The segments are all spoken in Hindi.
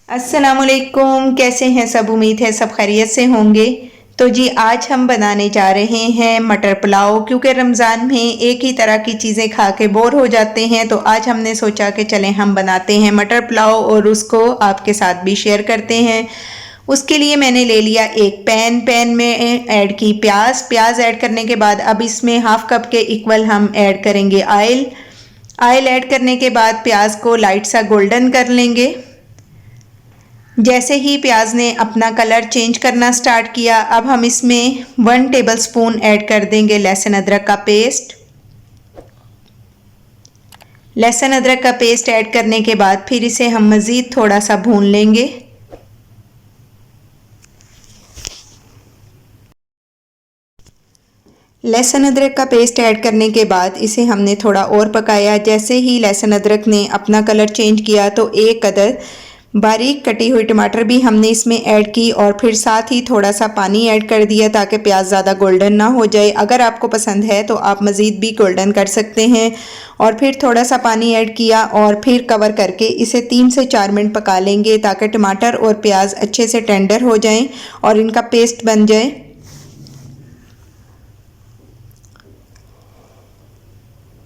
अस्सलाम वालेकुम। कैसे हैं सब? उम्मीद है सब खैरियत से होंगे। तो जी आज हम बनाने जा रहे हैं मटर पुलाव। क्योंकि रमज़ान में एक ही तरह की चीज़ें खा के बोर हो जाते हैं, तो आज हमने सोचा कि चलें हम बनाते हैं मटर पुलाव और उसको आपके साथ भी शेयर करते हैं। उसके लिए मैंने ले लिया एक पैन में ऐड की प्याज ऐड करने के बाद अब इसमें हाफ कप के इक्वल हम ऐड करेंगे ऑयल ऐड करने के बाद प्याज को लाइट सा गोल्डन कर लेंगे। जैसे ही प्याज ने अपना कलर चेंज करना स्टार्ट किया, अब हम इसमें 1 टेबल स्पून ऐड कर देंगे लहसुन अदरक का पेस्ट। लहसुन अदरक का पेस्ट ऐड करने के बाद फिर इसे हम मज़ीद थोड़ा सा भून लेंगे। लहसुन अदरक का पेस्ट ऐड करने के बाद इसे हमने थोड़ा और पकाया। जैसे ही लहसुन अदरक ने अपना कलर चेंज किया तो एक अदर बारीक कटी हुई टमाटर भी हमने इसमें ऐड की और फिर साथ ही थोड़ा सा पानी ऐड कर दिया ताकि प्याज ज़्यादा गोल्डन ना हो जाए। अगर आपको पसंद है तो आप मज़ीद भी गोल्डन कर सकते हैं। और फिर थोड़ा सा पानी ऐड किया और फिर कवर करके इसे 3 से 4 मिनट पका लेंगे ताकि टमाटर और प्याज अच्छे से टेंडर हो जाएं और इनका पेस्ट बन जाए।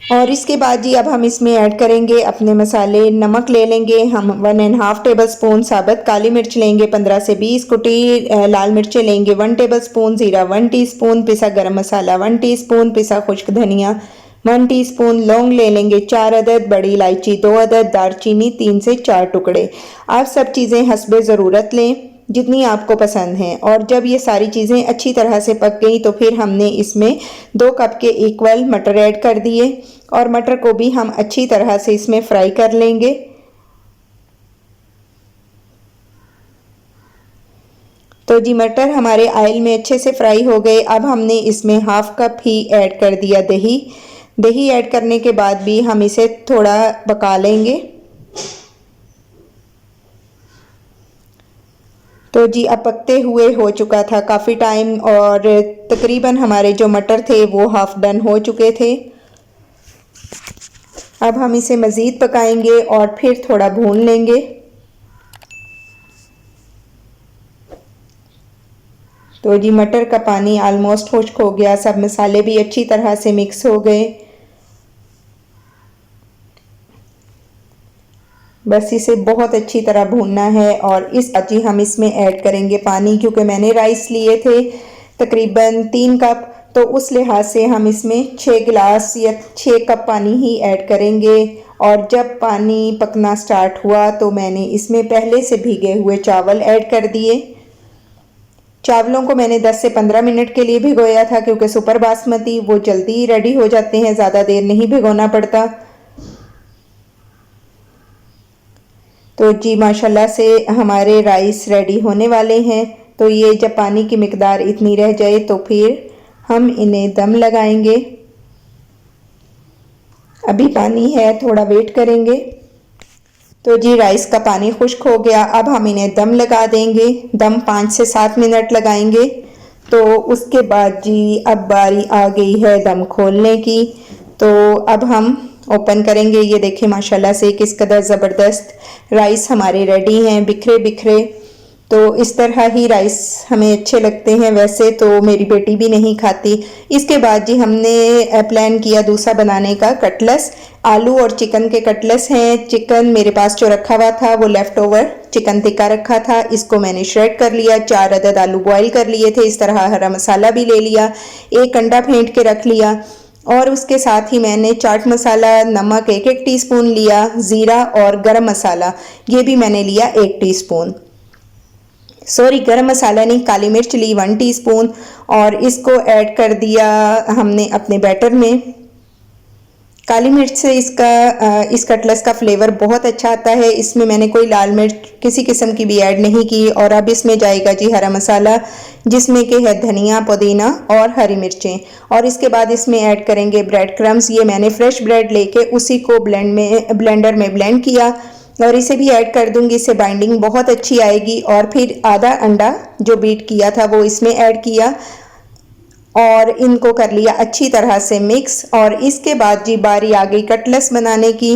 और इसके बाद जी अब हम इसमें ऐड करेंगे अपने मसाले। नमक ले लेंगे हम 1.5 टेबल स्पून, साबुत काली मिर्च लेंगे 15 से 20 कुटी लाल मिर्चें लेंगे 1 टेबल स्पून, ज़ीरा 1 टीस्पून, पिसा गरम मसाला 1 टीस्पून, पिसा खुश्क धनिया 1 टीस्पून, लौंग ले लेंगे 4 अदद, बड़ी इलायची 2 अदद, दालचीनी 3 से 4 टुकड़े। आप सब चीज़ें हस्बे ज़रूरत लें जितनी आपको पसंद हैं। और जब ये सारी चीज़ें अच्छी तरह से पक गई तो फिर हमने इसमें 2 कप के इक्वल मटर ऐड कर दिए और मटर को भी हम अच्छी तरह से इसमें फ्राई कर लेंगे। तो जी मटर हमारे ऑयल में अच्छे से फ्राई हो गए। अब हमने इसमें हाफ कप ही ऐड कर दिया दही ऐड करने के बाद भी हम इसे थोड़ा पका लेंगे। तो जी अब पकते हुए हो चुका था काफ़ी टाइम और तकरीबन हमारे जो मटर थे वो हाफ डन हो चुके थे। अब हम इसे मज़ीद पकाएंगे और फिर थोड़ा भून लेंगे। तो जी मटर का पानी आलमोस्ट खुश्क हो गया, सब मसाले भी अच्छी तरह से मिक्स हो गए। बस इसे बहुत अच्छी तरह भूनना है। और इस जी हम इसमें ऐड करेंगे पानी, क्योंकि मैंने राइस लिए थे तकरीबन 3 कप, तो उस लिहाज से हम इसमें 6 गिलास या 6 कप पानी ही ऐड करेंगे। और जब पानी पकना स्टार्ट हुआ तो मैंने इसमें पहले से भीगे हुए चावल ऐड कर दिए। चावलों को मैंने 10 से 15 मिनट के लिए भिगोया था, क्योंकि सुपर बासमती वो जल्दी रेडी हो जाते हैं, ज़्यादा देर नहीं भिगोना पड़ता। तो जी माशाल्लाह से हमारे राइस रेडी होने वाले हैं। तो ये जब पानी की मिकदार इतनी रह जाए तो फिर हम इन्हें दम लगाएंगे। अभी पानी है, थोड़ा वेट करेंगे। तो जी राइस का पानी खुश्क हो गया। अब हम इन्हें दम लगा देंगे। दम 5 से 7 मिनट लगाएंगे। तो उसके बाद जी अब बारी आ गई है दम खोलने की। तो अब हम ओपन करेंगे। ये देखें माशाल्लाह से किस कदर ज़बरदस्त राइस हमारे रेडी हैं, बिखरे बिखरे। तो इस तरह ही राइस हमें अच्छे लगते हैं। वैसे तो मेरी बेटी भी नहीं खाती। इसके बाद जी हमने प्लान किया दूसरा बनाने का, कटलेस। आलू और चिकन के कटलेस हैं। चिकन मेरे पास जो रखा हुआ था वो लेफ़्ट ओवर चिकन टिक्का रखा था, इसको मैंने श्रेड कर लिया। 4 अदद आलू बॉईल कर लिए थे। इस तरह हरा मसाला भी ले लिया, एक अंडा फेंट के रख लिया। और उसके साथ ही मैंने चाट मसाला, नमक 1-1 टीस्पून लिया, ज़ीरा और गरम मसाला ये भी मैंने लिया 1 टीस्पून। सॉरी, गरम मसाला नहीं, काली मिर्च ली 1 टीस्पून और इसको ऐड कर दिया हमने अपने बैटर में। काली मिर्च से इस कटलेस का फ्लेवर बहुत अच्छा आता है। इसमें मैंने कोई लाल मिर्च किसी किस्म की भी ऐड नहीं की। और अब इसमें जाएगा जी हरा मसाला, जिसमें कि है धनिया, पुदीना और हरी मिर्चें। और इसके बाद इसमें ऐड करेंगे ब्रेड क्रम्स। ये मैंने फ्रेश ब्रेड लेके उसी को ब्लेंडर में ब्लेंड किया और इसे भी ऐड कर दूंगी। इससे बाइंडिंग बहुत अच्छी आएगी। और फिर आधा अंडा जो बीट किया था वो इसमें ऐड किया और इनको कर लिया अच्छी तरह से मिक्स। और इसके बाद जी बारी आ गई कटलेस बनाने की।